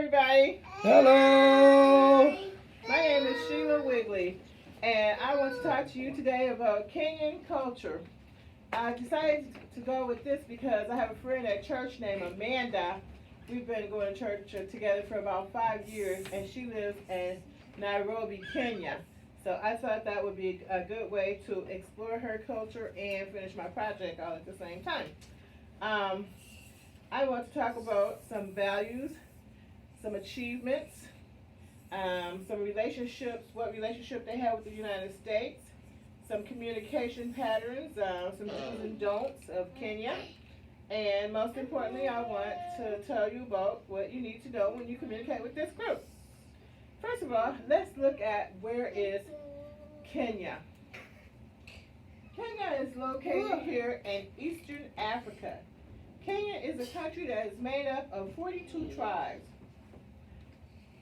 everybody. Hello. My name is Sheila Wigley, and I want to talk to you today about Kenyan culture. I decided to go with this because I have a friend at church named Amanda. We've been going to church together for about 5 years, and she lives in Nairobi, Kenya. So I thought that would be a good way to explore her culture and finish my project all at the same time. Um, I want to talk about some values, some achievements, some relationships, what relationship they have with the United States, some communication patterns, some do's and don'ts of Kenya, and most importantly, I want to tell you about what you need to know when you communicate with this group. First of all, let's look at where is Kenya. Kenya is located here in Eastern Africa. Kenya is a country that is made up of 42 tribes.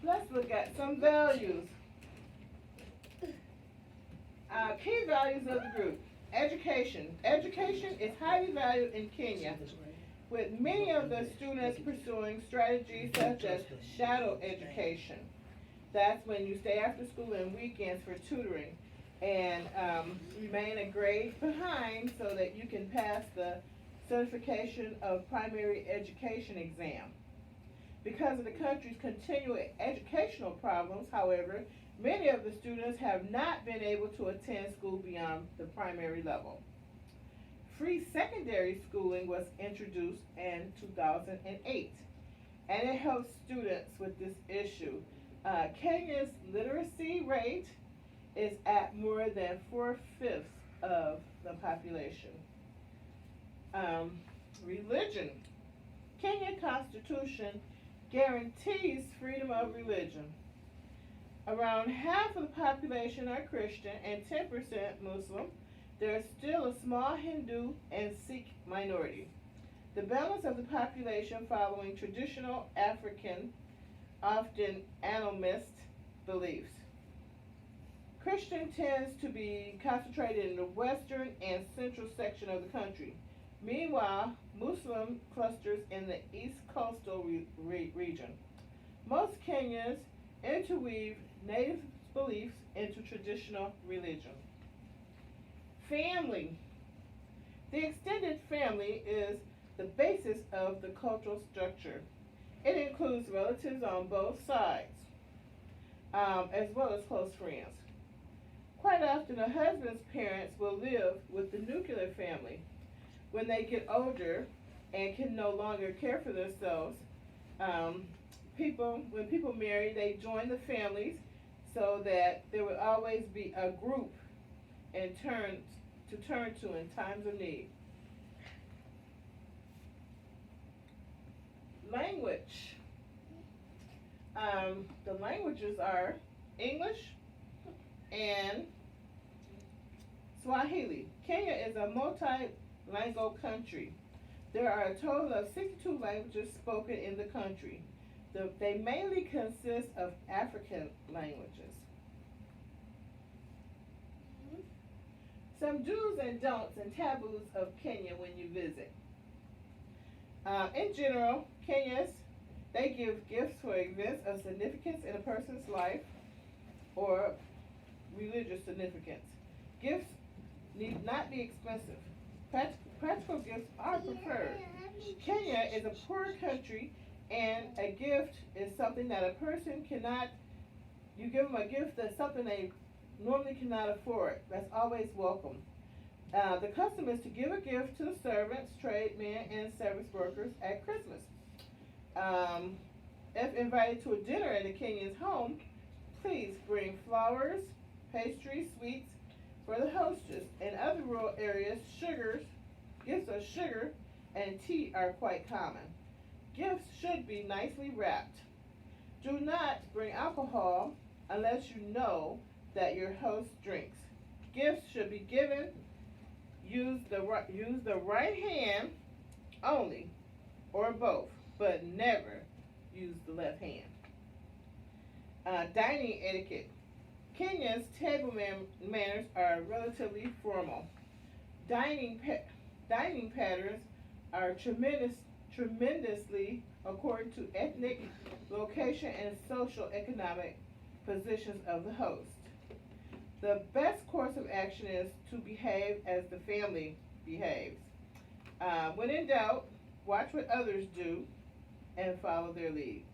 Let's look at some values. Key values of the group. Education. Education is highly valued in Kenya, with many of the students pursuing strategies such as shadow education. That's when you stay after school and weekends for tutoring and remain a grade behind so that you can pass the certification of primary education exam. Because of the country's continual educational problems, however, many of the students have not been able to attend school beyond the primary level. Free secondary schooling was introduced in 2008, and it helps students with this issue. Kenya's literacy rate is at more than 4/5 of the population. Religion. Kenya Constitution guarantees freedom of religion. Around half of the population are Christian and 10% Muslim. There is still a small Hindu and Sikh minority. The balance of the population following traditional African, often animist beliefs. Christian tends to be concentrated in the western and central section of the country. Meanwhile, Muslim clusters in the east coastal region. Most Kenyans interweave native beliefs into traditional religion. Family. The extended family is the basis of the cultural structure. It includes relatives on both sides, as well as close friends. Quite often, a husband's parents will live with the nuclear family. When they get older and can no longer care for themselves, when people marry, they join the families so that there will always be a group to turn to in times of need. Language. The languages are English and Swahili. Kenya is a multilingual country. There are a total of 62 languages spoken in the country. They mainly consist of African languages. Some do's and don'ts and taboos of Kenya when you visit. In general, they give gifts for events of significance in a person's life or religious significance. Gifts need not be expensive. Practical gifts are preferred. Kenya is a poor country, and a gift is something that a person cannot, you give them a gift that's something they normally cannot afford. That's always welcome. The custom is to give a gift to the servants, tradesmen, and service workers at Christmas. If invited to a dinner in a Kenyan's home, please bring flowers, pastries, sweets for the hostess. In other rural areas, gifts of sugar and tea are quite common. Gifts should be nicely wrapped. Do not bring alcohol unless you know that your host drinks. Gifts should be given. Use the right hand only, or both, but never use the left hand. Dining etiquette. Kenya's table manners are relatively formal. Dining patterns are tremendously according to ethnic, location, and social economic positions of the host. The best course of action is to behave as the family behaves. When in doubt, watch what others do and follow their lead.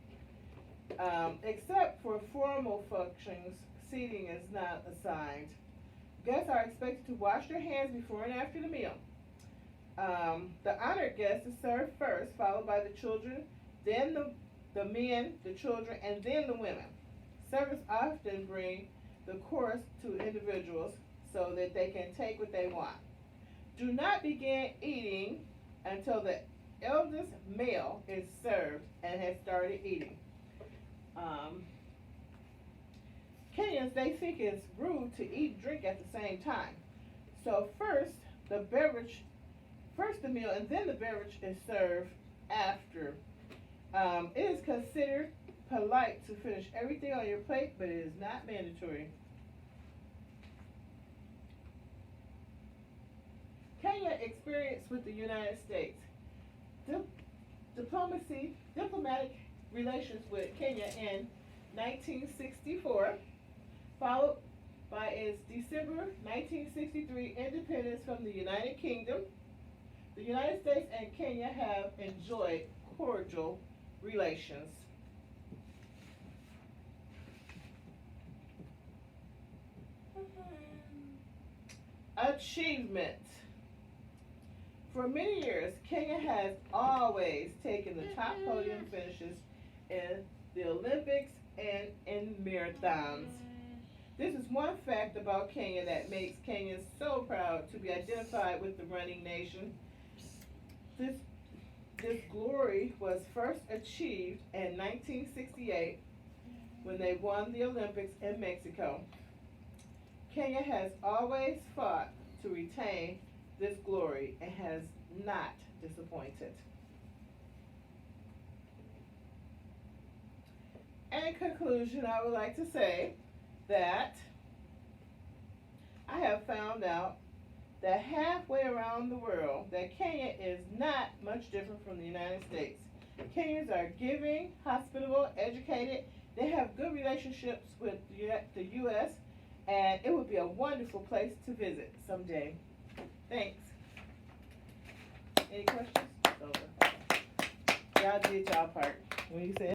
Except for formal functions, seating is not assigned. Guests are expected to wash their hands before and after the meal. The honored guest is served first, followed by the children, then the men, the children, and then the women. Servants often bring the course to individuals so that they can take what they want. Do not begin eating until the eldest male is served and has started eating. Kenyans, they think it's rude to eat and drink at the same time. So first the meal and then the beverage is served after. It is considered polite to finish everything on your plate, but it is not mandatory. Kenya experience with the United States. Diplomatic relations with Kenya in 1964, followed by its December 1963 independence from the United Kingdom. The United States and Kenya have enjoyed cordial relations. Achievement. For many years, Kenya has always taken the top podium finishes in the Olympics and in marathons. This is one fact about Kenya that makes Kenyans so proud to be identified with the running nation. This glory was first achieved in 1968 when they won the Olympics in Mexico. Kenya has always fought to retain this glory and has not disappointed. In conclusion, I would like to say that I have found out that halfway around the world that Kenya is not much different from the United States. Kenyans are giving, hospitable, educated. They have good relationships with the U.S., and it would be a wonderful place to visit someday. Thanks. Any questions? Over. Y'all did y'all part. When you said